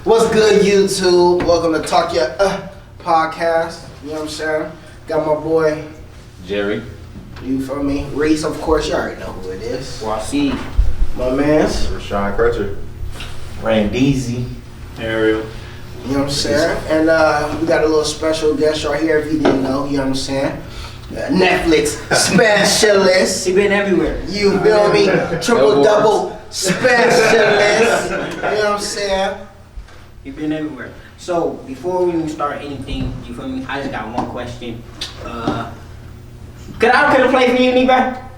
What's good, YouTube? Welcome to Talk Your podcast. You know what I'm saying? Got my boy Jerry. You feel me? Reese, of course. You already know who it is. Wasi. My man's. Rashon Crutcher. Randeezy. Ariel. You know what I'm saying? And we got a little special guest right here. If you didn't know, you know what I'm saying? Netflix specialist. He been everywhere. You feel me? Triple double specialist. You know what I'm saying? He been everywhere. So before we even start anything, you feel me? I just got one question. Could I play for you, Negro?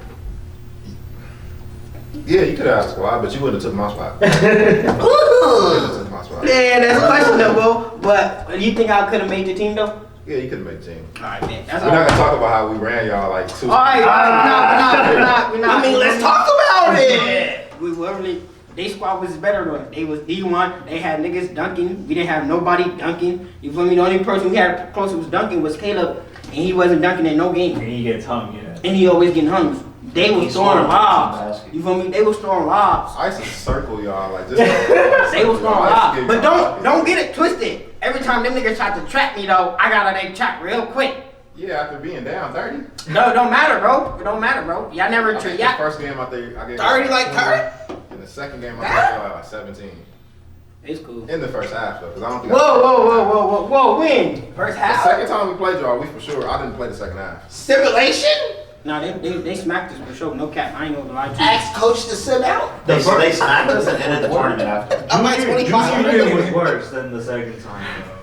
Yeah, you could have asked why, but you wouldn't have took my spot. Ooh. Took my spot. Man, that's questionable. But do you think I could have made the team though? Yeah, you could have made the team. Alright, man. That's We're not gonna talk about how we ran y'all like two. Alright, we're not. I mean, let's talk about it. We were really. They squad was better than us. They was D1. They had niggas dunking. We didn't have nobody dunking. You feel me? The only person we had close was dunking was Caleb, and he wasn't dunking in no game. And he gets hung, yeah. And he always getting hung. They was throwing lobs. You feel me? They was throwing lobs. I used to circle y'all like this. They was throwing lobs. But don't get it twisted. Every time them niggas tried to trap me though, I got on that trap real quick. Yeah, after being down 30. No, it don't matter, bro. It don't matter, bro. Y'all never I think yeah. the first game I think I gave 30 like 30? In the second game I think like 17. It's cool. In the first half though, because I don't think. Whoa, when? First The half? second time we played y'all, we for sure. I didn't play the second half. Simulation? Nah, they smacked us for sure. No cap. I ain't gonna lie to you. Ask coach to sit out? They smacked us and ended the tournament after. I'm like Junior 25. year was worse than the second time, though.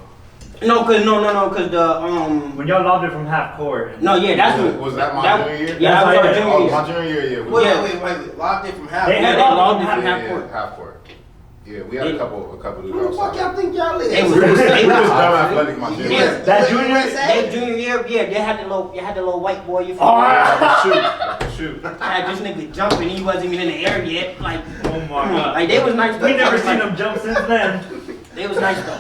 No, cause the When y'all lobbed it from half court. No, yeah, that's what. Was that my junior year? Yeah, that was our That's junior Oh, year. my junior year, yeah. Wait. Locked it from half. They Yeah, had they lobbed it half from half Yeah, court. half court. Yeah, we had a couple of Who the fuck outside. y'all think y'all is? They was We was dumb dumb athletic my junior Yeah. year. That junior That junior year, yeah, they had the little white boy. You feel Oh, me? I could shoot. I had this nigga jumping. He wasn't even in the air yet. Like, Oh my god. like they was nice. We never Like, seen them jump since then. They was nice though.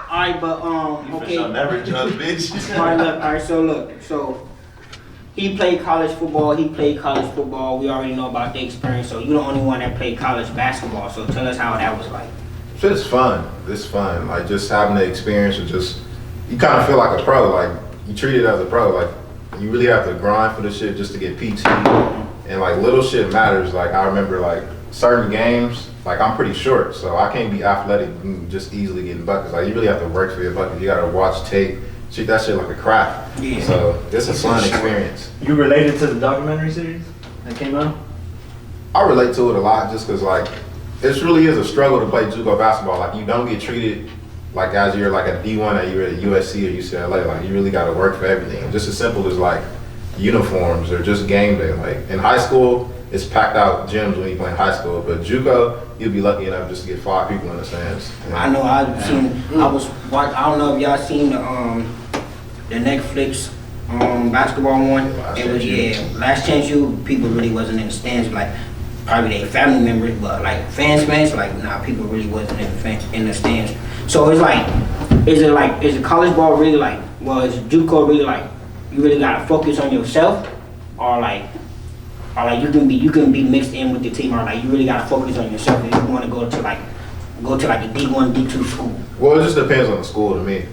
Alright, but okay. Never jump, bitch. Alright, so he played college football. We already know about the experience. So you're the only one that played college basketball. So tell us how that was like. It's fun. It's fun. Like just having the experience of just, you kind of feel like a pro. Like you treat it as a pro. Like you really have to grind for the shit just to get PT. And like little shit matters. Like I remember like certain games, like I'm pretty short, so I can't be athletic and just easily getting buckets. Like you really have to work for your buckets. You gotta watch tape, treat that shit like a craft. Yeah. So it's a fun experience. You related to the documentary series that came out? I relate to it a lot just because like it really is a struggle to play JUCO basketball. Like you don't get treated like as you're like a D1 that you're at USC or UCLA. Like you really got to work for everything. Just as simple as like uniforms or just game day. Like in high school, it's packed out gyms when you play in high school, but JUCO, you'll be lucky enough just to get 5 people in the stands. I know I don't know if y'all seen the Netflix basketball one. Last It was Chance U. Last Chance U. People really wasn't in the stands, like probably their family members, but like fans, like nah, people really wasn't in the stands. So it's like, is it college ball really like? Well, is JUCO really like? You really gotta focus on yourself, or like you can be mixed in with the team, or like you really gotta focus on yourself if you want to go to like a D1, D2 school. Well, it just depends on the school to me.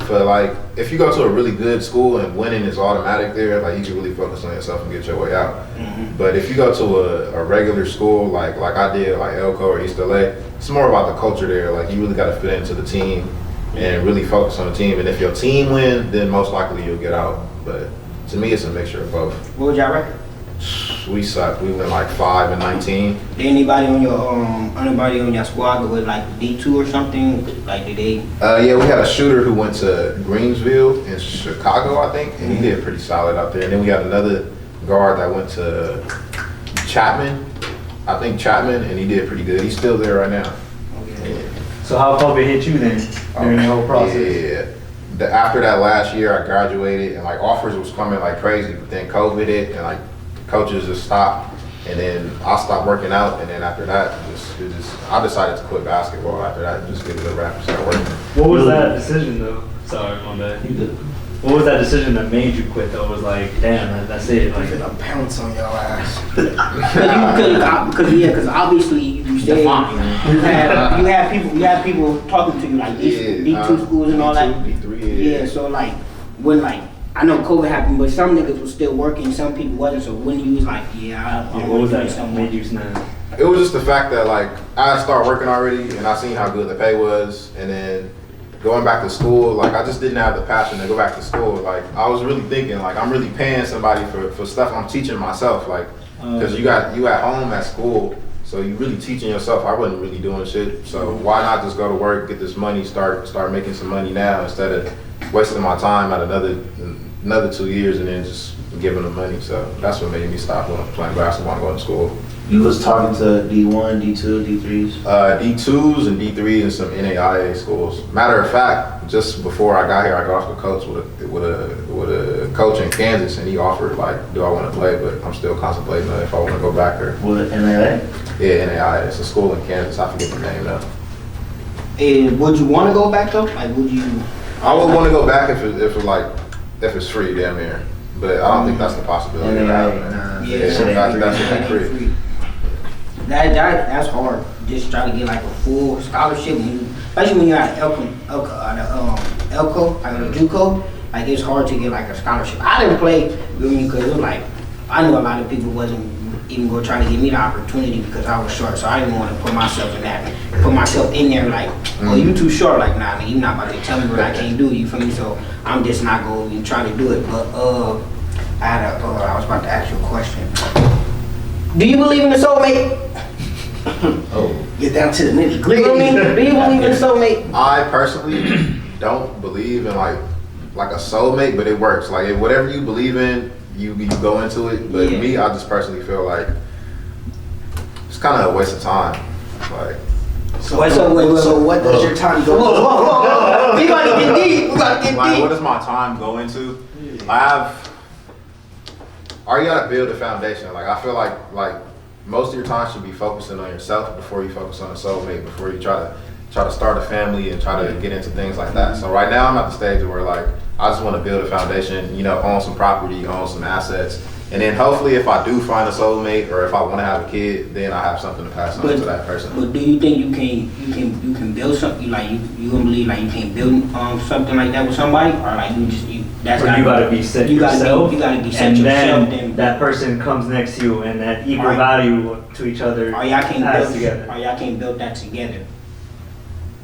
But like, if you go to a really good school and winning is automatic there, like you can really focus on yourself and get your way out. Mm-hmm. But if you go to a regular school like I did, like Elko or East LA, it's more about the culture there. Like you really got to fit into the team and really focus on the team. And if your team wins, then most likely you'll get out. But to me, it's a mixture of both. What was y'all record? We sucked. We went like 5-19. Did anybody on your squad go with like D2 or something? Like did they? Yeah, we had a shooter who went to Greensville in Chicago, I think, and he did pretty solid out there. And then we had another guard that went to Chapman, and he did pretty good. He's still there right now. Okay. So how COVID hit you then during the whole process? Yeah. After that last year, I graduated, and like offers was coming like crazy. But then COVID hit, and like coaches just stopped, and then I stopped working out, and then after that, I decided to quit basketball after that and just give it a wrap and start working. What was that decision though? Sorry, my bad. You did. What was that decision that made you quit though? It was like, damn, that's it. Like, I'm gonna pounce on your ass. Because obviously you said you have people talking to you like D2 schools and all that. D3, Yeah, so like when like I know COVID happened, but some niggas was still working, some people wasn't. So when you was like, I What want was to do that? something. Made you snap? It was just the fact that like I started working already and I seen how good the pay was, and then going back to school, like I just didn't have the passion to go back to school. Like I was really thinking like I'm really paying somebody for stuff I'm teaching myself, like because you at home at school, so you really teaching yourself. I wasn't really doing shit, so why not just go to work, get this money, start making some money now instead of wasting my time at another 2 years and then just giving them money. So that's what made me stop playing basketball and going to school. You was talking to D1, D2, D3s? D2s and D3s and some NAIA schools. Matter of fact, just before I got here, I got off the coach with a coach in Kansas, and he offered like, do I want to play? But I'm still contemplating if I want to go back there. With NLA? Yeah, NAIA. It's a school in Kansas. I forget the name now. And would you want to go back though? Like, would you? I would want to go back if it's free, damn near. But I don't think that's the possibility. NAIA, Yeah, I think that's free. That's hard. Just try to get like a full scholarship, especially when you're at Elko, like a JUCO. Like it's hard to get like a scholarship. I didn't play because it was like I knew a lot of people wasn't even gonna try to give me the opportunity because I was short. So I didn't want to put myself in there like, oh, you too short. Like, nah, you not about to tell me what I can't do. You feel me? So I'm just not gonna try to do it. But I was about to ask you a question. Do you believe in the soulmate? Oh. Get down to the nitty You gritty. know what I mean? Do you believe in the soulmate? I personally don't believe in like a soulmate, but it works. Like whatever you believe in, you go into it. But Yeah. me, I just personally feel like it's kind of a waste of time. Like So what does your time go? Whoa. We about to get deep. like what does my time go into? You gotta build a foundation. Like I feel like most of your time should be focusing on yourself before you focus on a soulmate, before you try to start a family and try to get into things like that. So right now I'm at the stage where like I just want to build a foundation, own some property, own some assets, and then hopefully if I do find a soulmate or if I want to have a kid, then I have something to pass on to that person. But do you think you can build something like you gonna believe like you can build something like that with somebody or like that's Or you gotta be set yourself, you gotta be set and yourself. then that person comes next to you and that equal Right. value to each other. Or y'all can't adds build together. Or y'all can't build that together.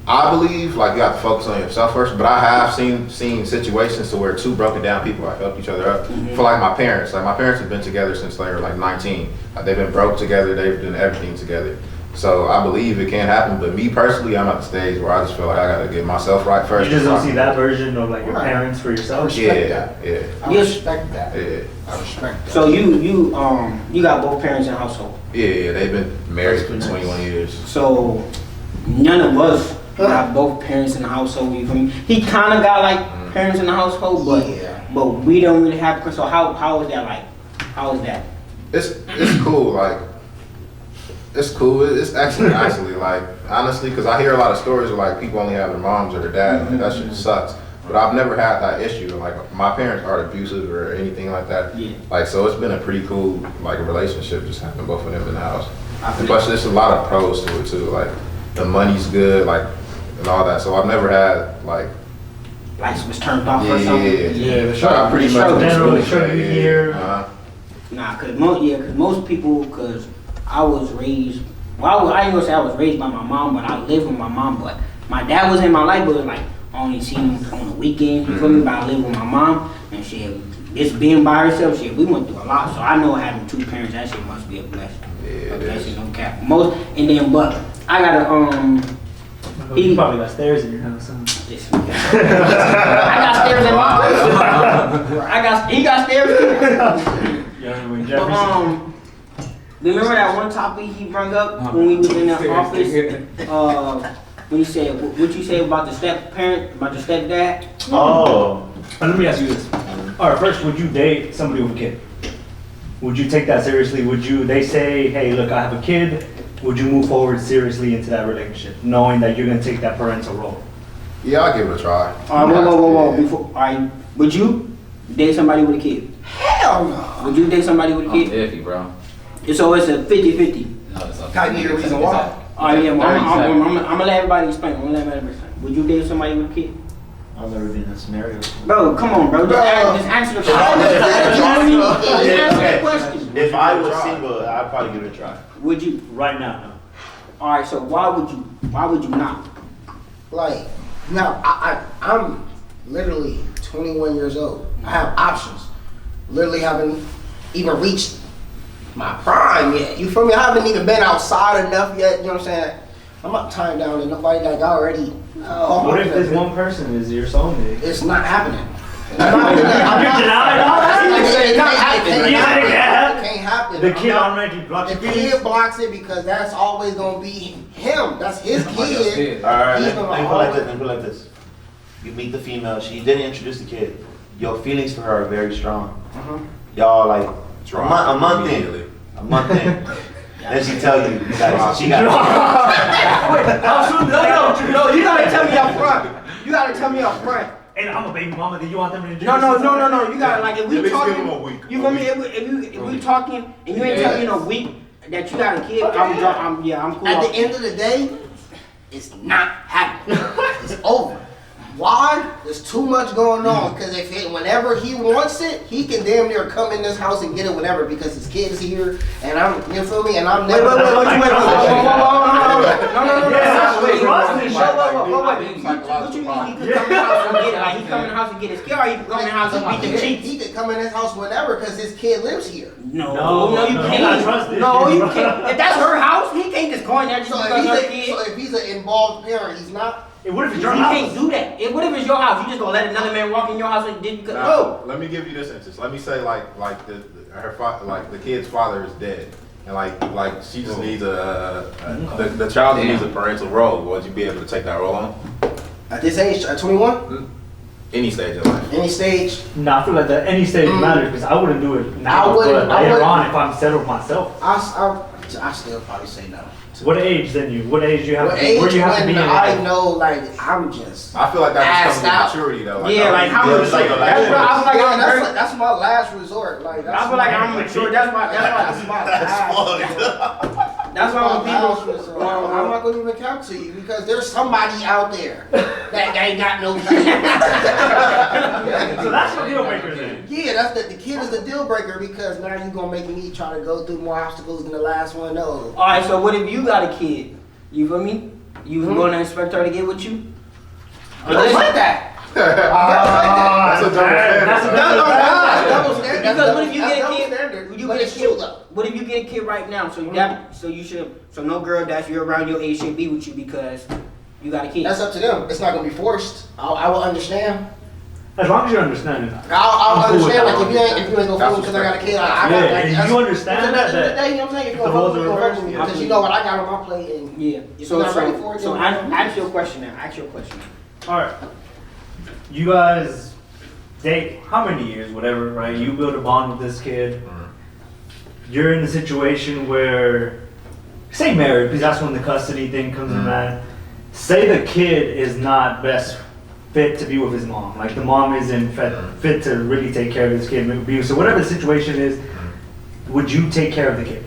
I believe like you have to focus on yourself first, but I have seen situations to where two broken down people have helped each other up. For like my parents have been together since they were like 19. Like, they've been broke together, they've done everything together. So I believe it can happen, but me personally, I'm at the stage where I just feel like I gotta get myself right first. You just don't see that version of like your parents for yourself. Yeah. I respect that. Yeah. I respect that. So you got both parents in the household. Yeah, they've been married for 21 years. So none of us got both parents in the household. You feel me? He kind of got like parents in the household, but we don't really have. So how is that like? How is that? It's cool. Like it's cool. It's actually like honestly, because I hear a lot of stories of like people only have their moms or their dad, and that shit sucks. But I've never had that issue. Like my parents aren't abusive or anything like that. Yeah. Like so, it's been a pretty cool like relationship just having both of them in the house. I feel And plus, there's a lot of pros to it too. Like the money's good, like and all that. So I've never had like Lights was turned off or something. I pretty much Generally, shouldn't be here. Nah, cause most people, cause I was raised. Well, I ain't gonna say I was raised by my mom, but I lived with my mom. But my dad was in my life, but it was like I only seen him on the weekends. You feel me? But I lived with my mom, and shit, just being by herself, shit, we went through a lot. So I know having two parents, that shit must be a blessing. Yeah, A it blessing, is. no cap. But I gotta You probably got stairs in your house, huh? Listen, I got stairs in my house. He got stairs too. But, remember that one topic he brought up when we was in the office? When you said, what you say about the step parent, about the stepdad? Oh. Let me ask you this. All right, first, would you date somebody with a kid? Would you take that seriously? They say, hey, look, I have a kid. Would you move forward seriously into that relationship, knowing that you're gonna take that parental role? Yeah, I'll give it a try. Whoa. Before, would you date somebody with a kid? Hell no. Would you date somebody with a I'm kid? iffy, bro. So it's a 50-50. No, it's okay. Can I give you a reason why? Oh yeah, well, 30 seconds. I'm gonna let everybody explain. I'm gonna let everybody explain. Would you date somebody with a kid? I've never been in that scenario. Bro, come on, bro. Just answer the question. Just answer the question. If I was single, I'd probably give it a try. Would you? Right now, no. All right. So why would you not? Like, now, I'm literally 21 years old. I have options. Literally haven't even reached my prime yet. You feel me? I haven't even been outside enough yet. You know what I'm saying? I'm not tying down to nobody like I already. What if this one person is your soulmate? It's not happening. It's not You're denying all that? It's not happening. You think it It can't happen. The kid automatically blocks The your kid feelings? blocks it because that's always gonna be him. That's his kid. Alright, He's let gonna me put it like always- this, let me put it like this. You meet the female, she didn't introduce the kid. Your feelings for her are very strong. Y'all like a month in. A month in. Then she tell you that she got No, you gotta tell me up front. You gotta tell me up front. And I'm a baby mama, then you want them to introduce No. themselves? You gotta like if At we least talking. give him a week. You feel me? If we talking and you ain't telling me in a week that you got a kid, I'm cool. At the end of the day, it's not happening. It's over. Why? There's too much going on. Because whenever he wants it, he can damn near come in this house and get it whenever because his kid's here and you feel me? And I'm never. Wait. No. What you mean? He could come in the house and get it? Like he come in the house and get his kid, or he could come in the house and beat the cheeks? He could come in his house whenever because his kid lives here. No, you no, can't. I trust this No, kid, you bro. can't. If that's her house, he can't just go in there just So because her kid. if he's an involved parent, he's not. Hey, what if it's You your can't house? do that. What if it's your house? You just gonna let another man walk in your house and did you? Now, let me give you this instance. Let me say the kid's father is dead, and like she just needs the child needs a parental role. Would you be able to take that role on? At this age, at 21, Any stage of life. any stage, Nah, I feel like that any stage matters because I wouldn't do it now. I wouldn't- But I later wouldn't. on, if I'm settled myself. I still probably say no. What age then you? What age you have? What to be, where age you have to be when in I life? know, like, I'm just. I feel like that Assed just comes out. with maturity though. Yeah, like how Yeah, much? it's like a That's what I feel like. Yeah, I'm very. that's my last resort. Like, that's I feel like I'm mature. That's why when people. I'm not gonna even count to you because there's somebody out there that ain't got no kids. So that's your deal breaker then. Yeah, that's the kid is the deal breaker because now you're gonna make me try to go through more obstacles than the last one. No. All right, so what if you got a kid? You feel me? You gonna expect her to get with you? Girls like that. That's a double standard. That's a That's double standard. Because what if you That's get a double kid? standard. You But get a it's true kid. though. What if you get a kid right now? So no girl that's you're around your age should be with you because you got a kid. That's up to them. It's not gonna be forced. I will understand. As long as you understand it. I'll I'm cool with understand that. like if you ain't gonna That's fool because I got a kid. I Yeah, got like and that's- you understand at the end of that- the day, you know what I'm saying? If if you the gonna roles fuck with me, are you gonna fuck with me reversed, because you know what I got on my plate and Yeah. if you're not ready for it, So then ask your question now. Ask your question. All right. You guys date how many years, whatever, right? You build a bond with this kid. You're in a situation where, say married, because that's when the custody thing comes in, man. Say the kid is not best fit to be with his mom. Like the mom isn't fit to really take care of this kid. So whatever the situation is, would you take care of the kid?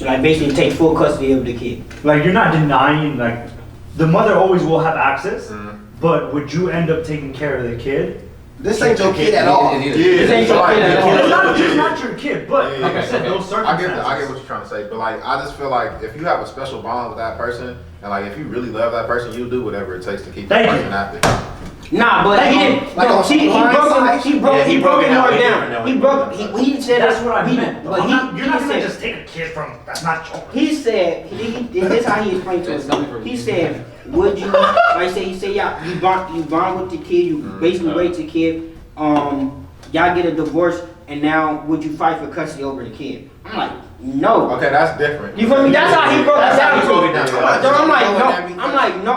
Like basically take full custody of the kid. Like you're not denying, like the mother always will have access, but would you end up taking care of the kid? this ain't your kid at all. This ain't your kid at all. It's not your kid, but like I said, those I get circumstances. what you're trying to say, but like I just feel like if you have a special bond with that person, and like if you really love that person, you'll do whatever it takes to keep that Thank person you. happy. Nah, but he didn't. Like No, on he blind broke side? he broke it more down. Different He said That's what I he- meant. But You're not gonna said just take a kid from. That's not yours. he said this how he explained to us. He said, would you like he said yeah, you bond with the kid, you basically raise the kid, y'all get a divorce and now would you fight for custody over the kid? I'm like, no. Okay, that's different. You feel me? That's how he broke it That's how down he to broke me. it down. So I'm like, Knowing no. that because-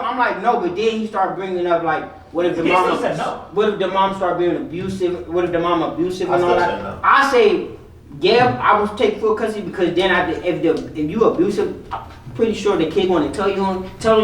I'm like, no. But then he started bringing up like, what if the He mom? still said no. What if the mom start being abusive? What if the mom abusive I and all still that? say no. I say, Yeah, I would take full custody because then if you abusive, I'm pretty sure the kid gonna telling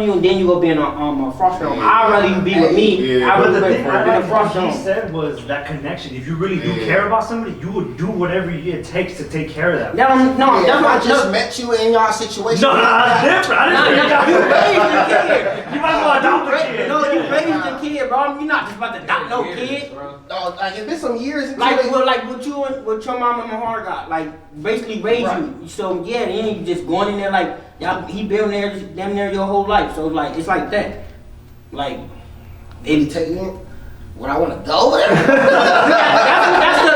you, and then you go be in a foster home. I'd rather you be with me. Yeah. I'd But the rather thing be I in a like foster what he home. said was that connection. If you really do Yeah. care about somebody, you would do whatever it takes to take care of that. No, Yeah, that's if I what just met you in y'all situation. No, that's different. I didn't think you you raised the kid. You might as well adopt the kid. No, you raised the kid, bro. You're not just about to adopt no kid. No, like if it's some years into Like it, what you and what your mom and my heart got, like basically raised you. So yeah, then you just going in there like y'all, he been there damn near your whole life. So like it's like that. Like maybe take me in. Would I want to go there? that's the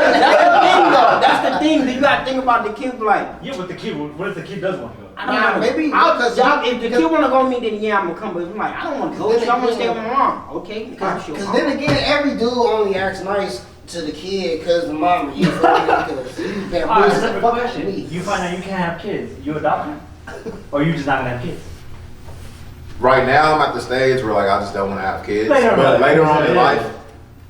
thing though. That's the thing. You gotta think about the kid like. Yeah, but the kid. What if the kid does want to go? Nah, maybe If the kid wanna go with me, then yeah, I'm gonna come. But I'm like, I don't wanna go. Then I wanna again- stay with my mom. Okay, Because then again, every dude only acts nice to the kid because the mama. You feel me? Because you Alright, bamboozled the separate fuck out of question. me. You find out you can't have kids. You adopt them, or you just not gonna have kids? Right now, I'm at the stage where like I just don't want to have kids. Later on, But later on in yeah. life,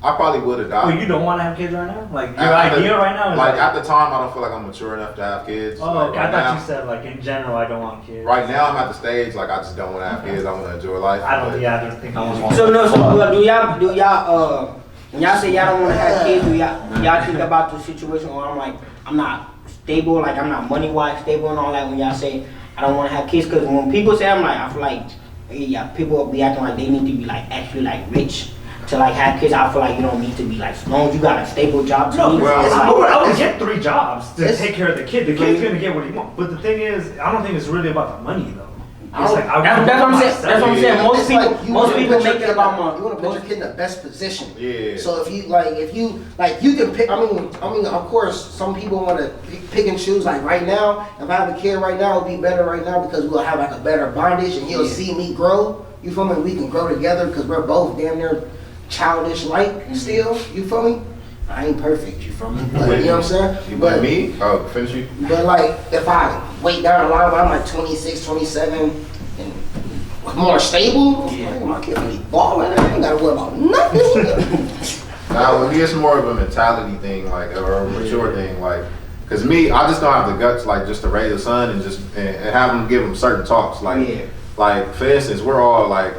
I probably would adopt. Well, you don't want to have kids right now. Like your At the- idea right now is like at the time, I don't feel like I'm mature enough to have kids. Oh, Like, okay. right I thought now, you said like in general, I don't want kids. Right now, I'm at the stage like I just don't want to have kids. I want to enjoy life. I don't. But Yeah, I don't think I want. So no, so do y'all when y'all say y'all don't want to have kids, do y'all think about the situation where I'm not stable, like I'm not money wise stable and all that? When y'all say I don't want to have kids, because when people say I feel like yeah, people be acting like they need to be like actually like rich to like have kids. I feel like you don't need to be like as long as you got a stable job. To No, me, well, it's I like, would get 3 jobs to It's- take care of the kid. The kid's gonna get what he wants. But the thing is, I don't think it's really about the money though. It's like I that's what I'm saying. That's what I'm saying. Most It's people, like you most wanna people put your make it kid about in- money. You want to put your kid in the best position. Yeah. So if you can pick. I mean, of course, some people want to pick and choose. Like right now, if I have a kid right now, it'll be better right now because we'll have like a better bondage, and he'll see me grow. You feel me? We can grow together because we're both damn near childish like still. You feel me? I ain't perfect. You feel me? But, you know what I'm saying? But me? Oh, finish you. But like, if I wait down the line, when I'm like 26, 27, and more stable, like, my kid be balling. I ain't gotta worry about nothing. Now, with me, it's more of a mentality thing, like, or a mature thing, like, cause me, I just don't have the guts, like, just to raise a son and just and have him give him certain talks, like, for instance, we're all like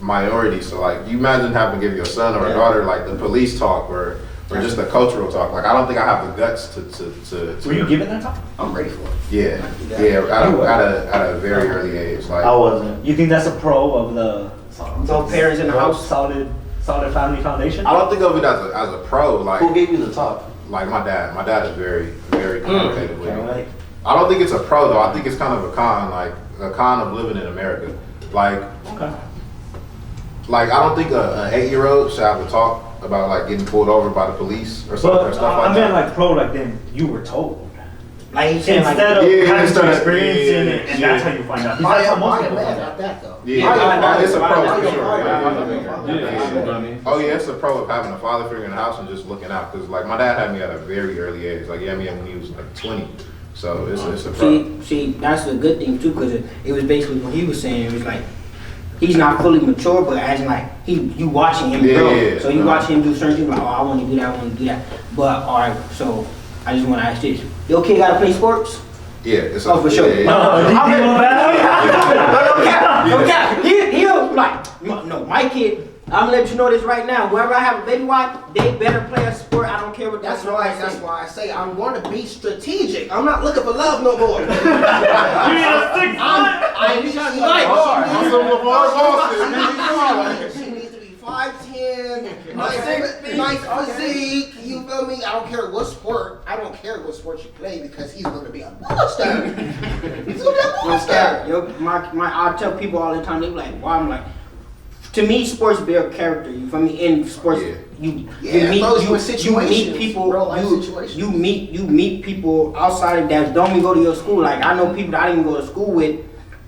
minorities, so like, you imagine having to give your son or a daughter like the police talk or just the cultural talk. Like, I don't think I have the guts to Were you given that talk? I'm ready for it. Yeah, at a very early age, like. I wasn't. You think that's a pro of the Both parents in the house. solid family foundation? I don't think of it as a pro, like. Who gave you the talk? Like my dad. My dad is very, very communicative with me. Right. I don't think it's a pro though. I think it's kind of a con, like a con of living in America. Like, Okay. like I don't think an 8-year-old should have to talk about like getting pulled over by the police or something or But stuff like I that. meant like pro, like then you were told. Like he said, Instead of Yeah, having instead to of- experience it, yeah, and yeah. that's how you find out. Because that's how most people mad find about out. that though. Yeah, it's a pro for sure. Yeah. Oh yeah, it's a pro of having a father figure in the house and just looking out. Cause like my dad had me at a very early age. Like he had me when he was like 20. So it's a pro. See, that's a good thing too, because it was basically what he was saying. It was like he's not fully mature, but as in like you watching him grow. Yeah. So you watch him do certain things like, oh, I want to do that, I want to do that. But all right, so I just want to ask this: your kid gotta play sports? Yeah, it's a, Oh, for sure. yeah, yeah. No cap. He'll like no. My kid, I'm gonna let you know this right now. Wherever I have a baby wife, they better play a sport. I don't care what That's what why. I say. That's why I say I'm going to be strategic. I'm not looking for love no more. You need a 6 foot. I need Right. She needs to be 5'10", nice physique. You feel me? I don't care what sport. I don't care what sport you play because he's going to be a monster. He's going to be a I'm monster. scared. Yo, I tell people all the time, they be like, why? I'm like, to me, sports build character. You feel me? In sports, Yeah. you Yeah, meet throws you in you situations, meet people. real life situations. You meet people outside of that don't even go to your school. Like I know people that I didn't even go to school with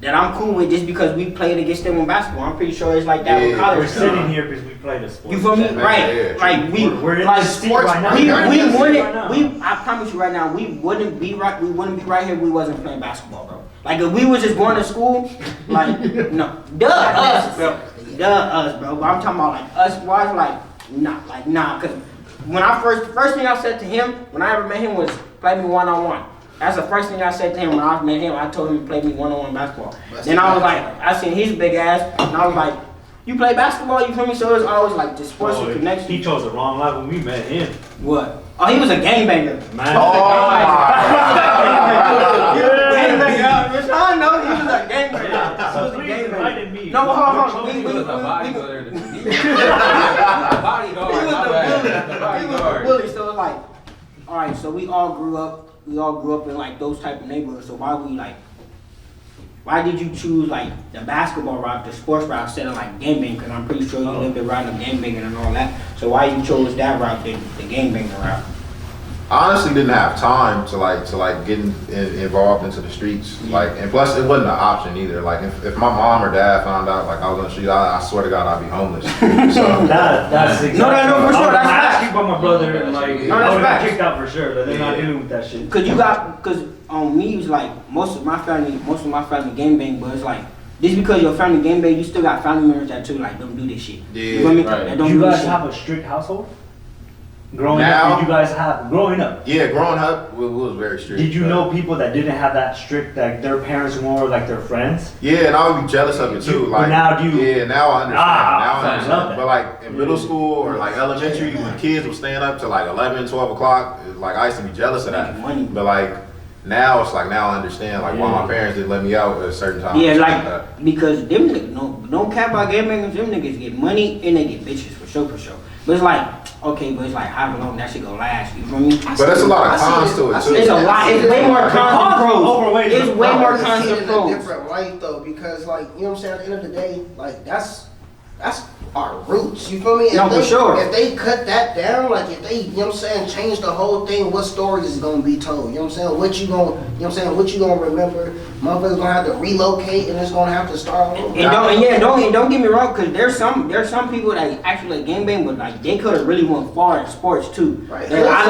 that I'm cool with just because we played against them in basketball. I'm pretty sure it's like that with Yeah. college. We're sitting here because we played a sport. You feel me? Yeah, Right. yeah, Like We're in like the seat sports. right now. We We're in the seat wouldn't. right now. I promise you right now, we wouldn't be right. We wouldn't be right here if we wasn't playing basketball, bro. Like if we was just going to school, like no, duh us, bro. But I'm talking about like us. Why? Like nah, cause when I first thing I said to him when I ever met him was play me one-on-one. That's the first thing I said to him when I met him. I told him to play me one-on-one basketball. Then I was like, I seen his big ass, and I was like, you play basketball, you feel me? So it's always like the sports and connection. He chose the wrong life when we met him. What? Oh, he was a gangbanger. Man. I know he was a gangbanger. So please invited me. No, hold on. He was the bodyguard. He was the bully. So it's like, all right. So we all grew up. We all grew up in like those type of neighborhoods. So why did you choose like the basketball route, the sports route, instead of like gangbang? Because I'm pretty sure you lived around the gangbanging and all that. So why you chose that route, the gangbanging route? I honestly didn't have time to get involved into the streets. Like, and plus it wasn't an option either. Like if my mom or dad found out like I was on the street, I swear to God I'd be homeless. So That's exactly. No, for sure. That's I asked facts. you about my brother, and like, No, I that's would have facts. kicked out for sure. But they're not dealing with that shit. Cause on me it's like most of my family gangbang, but it's like just because your family gangbang, you still got family members that too like don't do this shit. Yeah, you feel me? right. That don't Do do you this guys shit. have a strict household? Growing Now- up, did you guys have growing up? yeah, growing up we was very strict. Did you but- know people that didn't have that strict, like their parents were more like their friends? Yeah, and I would be jealous of it too. But Like now do you- Yeah, now I understand. Now I I understand. love that. But like in middle school or like elementary, when kids were staying up to like 11, 12 o'clock, like I used to be jealous of that. Making money. But like now it's like now I understand like why my parents didn't let me out at a certain time. Yeah, Stuff like because them niggas, no cap about gangbangers, them niggas get money and they get bitches for sure. But it's like, okay, but it's like how long that shit gonna last? You feel me? But there's a lot of cons to it too. It's a lot. It's way more cons than pros. Overweight is It's a way pro. more I cons see it than in a pros. different light though, because like you know what I'm saying. At the end of the day, like that's our roots. You feel me? No, for sure. If they cut that down, like if they, you know what I'm saying, change the whole thing, what stories is gonna be told? You know what I'm saying? What you gonna, you know what I'm saying? What you gonna remember? Motherfuckers gonna have to relocate and it's gonna have to start over. Don't get me wrong, cause there's some people that actually like gangbang, but like they could have really went far in sports too. Right. I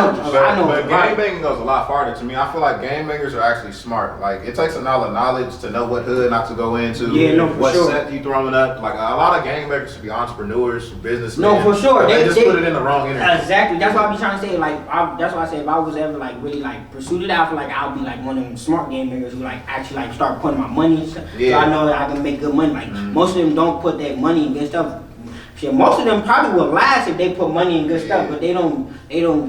know. But right. gangbanging goes a lot farther to me. I feel like gangbangers are actually smart. Like it takes a lot of knowledge to know what hood not to go into. Yeah, no, for what sure. set you throwing up. Like a lot of gangbangers should be entrepreneurs, businessmen. No, for sure. But they They- just they- put it in the wrong energy. Exactly. That's why I be trying to say that's why I say if I was ever like really like pursued it, I feel like I'll be like one of them smart game makers who like actually like start putting my money and stuff. Yeah. So I know that I can make good money. Like most of them don't put their money in good stuff. Shit, most of them probably will last if they put money in good stuff, but they don't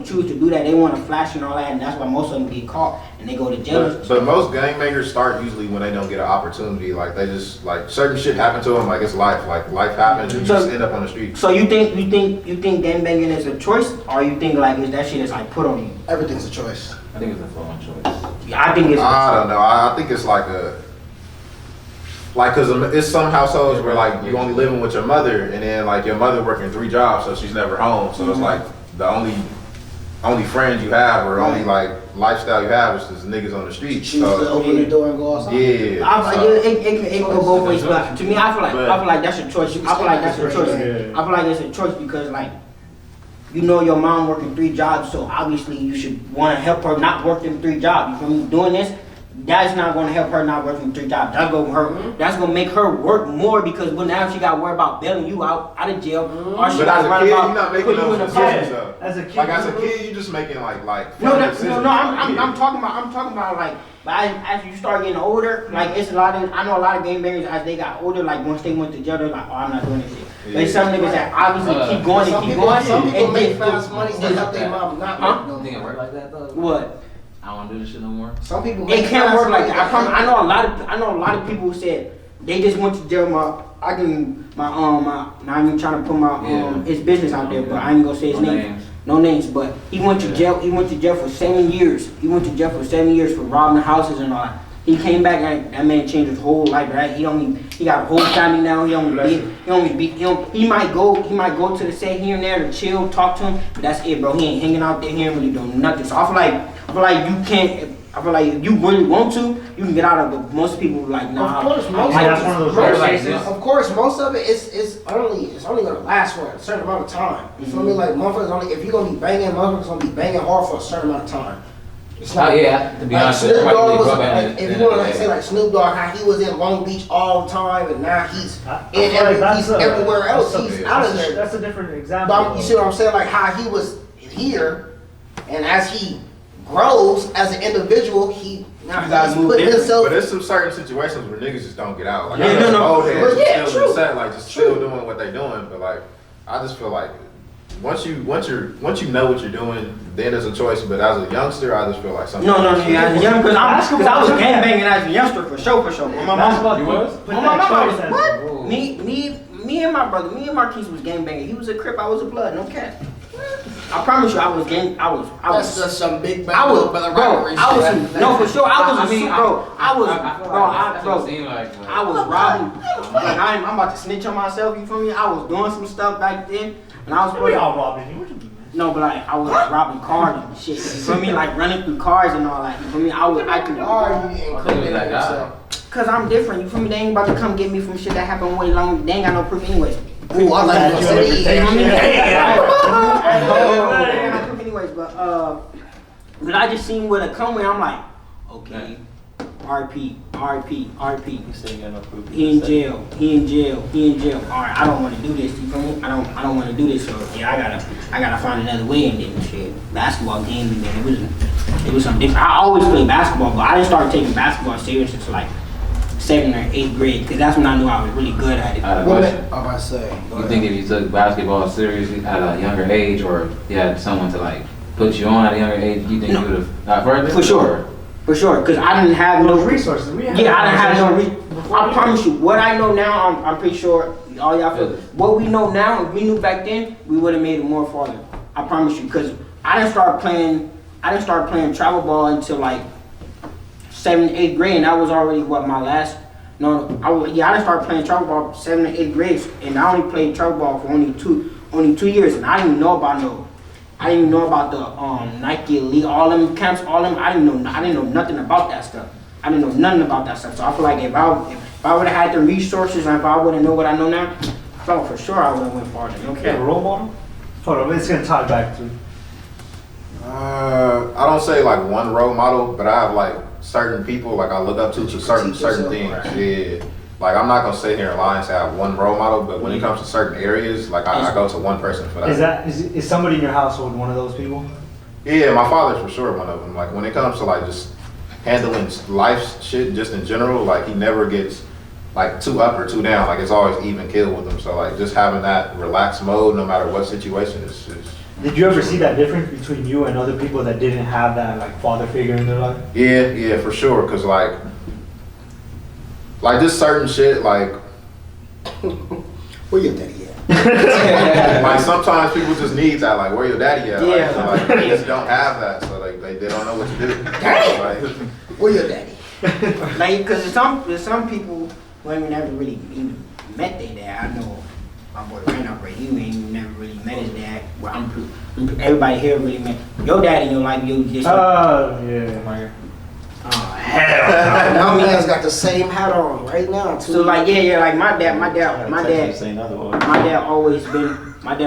choose to do that. They want to flash and all that, and that's why most of them get caught and they go to jail. But most gangbangers start usually when they don't get an opportunity. Like they just like certain shit happen to them. Like it's life. Like life happens and you So- just end up on the street. So you think gangbanging is a choice, or you think like is that shit is like put on you? Everything's a choice. I think it's a fun choice. Yeah, I think it's. I don't know. I think it's like cause it's some households where like you only living with your mother and then like your mother working 3 jobs so she's never home. So it's like the only friends you have or only like lifestyle you have is just niggas on the street. Choose to open the door and go outside. Yeah. It can go both ways, but to me, I feel like that's a choice. I feel like that's a choice. Yeah. I feel like it's a choice because like, you know, your mom working 3 jobs, so obviously you should want to help her not working 3 jobs. You feel me? Doing this, that's not going to help her not working 3 jobs. That's gonna make her work more because now she got to worry about bailing you out of jail, or she But got as to a worry kid, about you're not making putting you in those a decisions prison. though. As a kid, Like as a kid, you just making like No, fun I'm decisions. talking about like, but as you start getting older, like it's a lot of, I know a lot of game bangers as they got older, like once they went to jail, they're like, oh, I'm not doing this shit. Yeah. But some niggas that obviously keep going and Some keep people, going. some people and make they- fast money to help their mom not Huh? make no You think it more. work like that though? What? I don't want to do this shit no more. Some people make It can't fast work like money that. to help- I know a lot of people who said they just went to jail. Not even trying to put his business out there, but I ain't gonna say his No name. names. No names, but he went to jail. He went to jail for 7 years. He went to jail for 7 years for robbing houses and all that. He came back and that man changed his whole life. Right? He got a whole family now. He might go to the set here and there to chill, talk to him, but that's it, bro. He ain't hanging out there. He ain't really doing nothing. So I feel like you can't. I feel like if you really want to, you can get out of it. But most people like, nah. Of course, most Like, of that's it- one of those most- rare cases. Of course, most of it is only gonna last for a certain amount of time. You feel me? Like motherfuckers only if you're gonna be banging, motherfuckers gonna be banging hard for a certain amount of time. It's Oh yeah, to be like honest, Snoop everybody Dogg really was grew up in like, it. if you wanna like, say like Snoop Dogg, how he was in Long Beach all the time, and now he's he's everywhere else. He's out of there. That's a different example. But you see what I'm saying? Like how he was here, and as he grows as an individual, he now You gotta he's move putting different. himself. But there's some certain situations where niggas just don't get out. Like, Yeah, I know no, some no. old heads Well, yeah, just still in true. the set, like just still doing what they're doing. But like, I just feel like once you know what you're doing, then it's a choice. But as a youngster, I just feel like something. No, yeah, as a young, cause I was gang banging as a youngster for sure. On my mama. You was? Put On my that mama. choice as- What? Whoa. Me and my brother, me and Marquise was gang banging. He was a Crip, I was a Blood, no cap. I promise you, I was. That's just some big bang. I was, brother bro. rivalry I was, shit. no, for sure. I was, I mean, bro. I was, I feel bro. like I, that's what bro. it seemed like, but- I was robbing. Like, I'm about to snitch on myself. You feel me? I was doing some stuff back then, and I was. We all robbing you. What you mean? No, but like I was robbing cars and shit. You feel me? Like running through cars and all that. You feel me? I was acting. Are you Oh, incriminating like that. yourself? Cause I'm different. You feel me? They ain't about to come get me from shit that happened way long. They ain't got no proof anyways. Ooh, I like you said You know what I mean? Yeah. They ain't got no proof anyways, but I just seen what it come with. I'm like, okay, RP. You say you got no proof. He in jail. All right, I don't want to do this. You feel me? I don't want to do this. So yeah, I gotta find another way. And then shit, basketball game. And then it was something different. I always played basketball, but I didn't start taking basketball serious until like 7th or 8th grade, because that's when I knew I was really good at it. I had a What question. I'm about to say. You think if you took basketball seriously at a younger age, or you had someone to like put you on at a younger age, you think you would have got further? For sure. For sure, because I didn't have No no resources. We had Yeah, I didn't have no resources. I promise you, what I know now, I'm pretty sure all y'all feel. What we know now, if we knew back then, we would have made it more farther. I promise you, because I didn't start playing travel ball until like 7th, 8th grade, and that was already what my last. I didn't start playing travel ball 7th and 8th grades, and I only played travel ball for only two years, and I didn't even know about the Nike Elite, all them camps, all them. I didn't know nothing about that stuff. So I feel like if I would have had the resources and if I would have known what I know now, I felt for sure I would have went farther. You have a Okay. role model? Hold on, it's gonna tie back to. I don't say like one role model, but I have like certain people like I look up to certain things. Yeah. Like I'm not gonna sit here and lie and say I have one role model, but when it comes to certain areas, like I go to one person for that. Is somebody in your household one of those people? Yeah, my father's for sure one of them. Like when it comes to like just handling life shit just in general, like he never gets like too up or too down. Like it's always even keel with him. So like just having that relaxed mode no matter what situation is. Did you ever see that difference between you and other people that didn't have that like father figure in their life? Yeah, for sure. Cause like just certain shit like Where your daddy at? like sometimes people just need that, like where your daddy at? Yeah. Like they just don't have that, so like they don't know what to do. Damn. Like, Where your daddy? Like, cause there's some people who ain't never really even met their dad. I know my boy Randolph, right? You ain't never really met his dad. Well, everybody here really met your dad in your life. You just. Yeah. Oh hell. My man's got the same hat on right now too. So like like my dad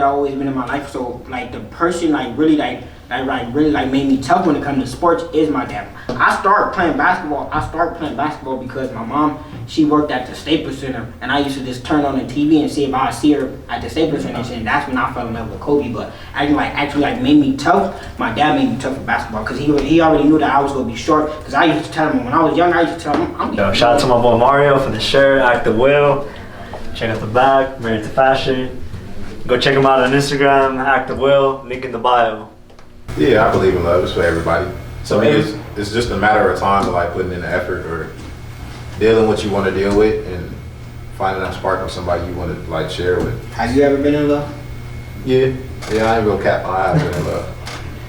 always been in my life. So like the person like really made me tough when it comes to sports is my dad. I started playing basketball because my mom, she worked at the Staples Center, and I used to just turn on the TV and see if I see her at the Staples Center, and that's when I fell in love with Kobe. But actually made me tough. My dad made me tough for basketball because he already knew that I was gonna be short. Because I used to tell him when I was young, I'm. Yo, shout out to my boy Mario for the shirt, Act the Will. Check out the back, Married to Fashion. Go check him out on Instagram, Act the Will, link in the bio. yeah, I believe in love. It's for everybody. So To me, it's just a matter of time of like putting in the effort or dealing what you want to deal with and finding that spark of somebody you want to like share with. Have you ever been in love? Yeah, I ain't gonna cap my eyes in love.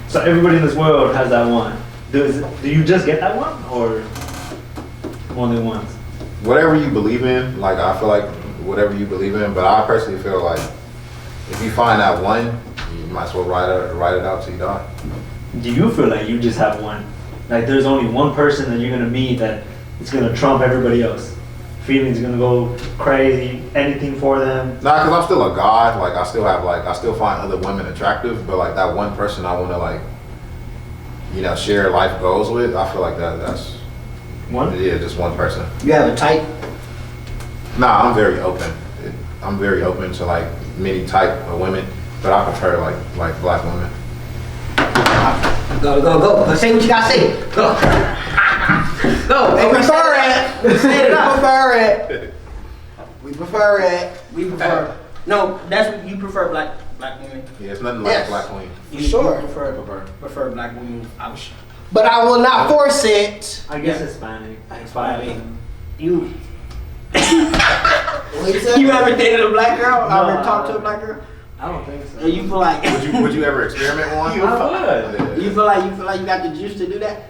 So everybody in this world has that one. Do you just get that one, or only once? Whatever you believe in, like I feel like whatever you believe in, but I personally feel like if you find that one, you might as well ride it out till you die. Do you feel like you just have one? Like there's only one person that you're gonna meet that is gonna trump everybody else. Feelings gonna go crazy, anything for them. Nah, cause I'm still a god. Like I still find other women attractive, but like that one person I want to like, share life goals with. I feel like that's One? yeah, just one person. You have a type? Nah, I'm very open. I'm very open to like many type of women, but I prefer like black women. Go. Say what you gotta say. Go. Go. We prefer it. Set it up. We prefer it. We prefer. No, that's what you prefer black women. Yeah, it's nothing like Yes. a black queen. You Sure. prefer black women. Ouch. But I will not force it. I guess Hispanic. Hispanic. You. What you say? You ever dated a black girl? No, Ever talked to a black girl? I don't think so. Or you feel like Would you ever experiment with one? I would. you feel like you got the juice to do that?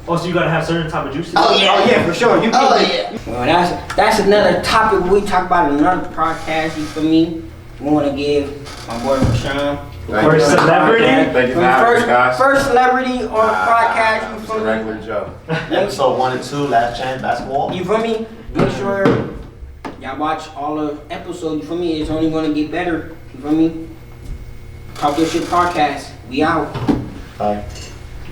Oh, so you gotta have certain type of juice. Oh, yeah. Oh yeah, for sure. You Oh, can. yeah. Well, that's another topic we talk about in another podcast. You feel me? We want to give my boy Rashon. First celebrity? Thank you for having me, guys. First celebrity on the podcast. You It's a feel me? regular Joe. Episode 1 and 2, Last Chance Basketball. You feel me? Make sure y'all watch all the episodes. You feel me? It's only gonna get better. You feel me? Talk Your Shit podcast. We out. Bye.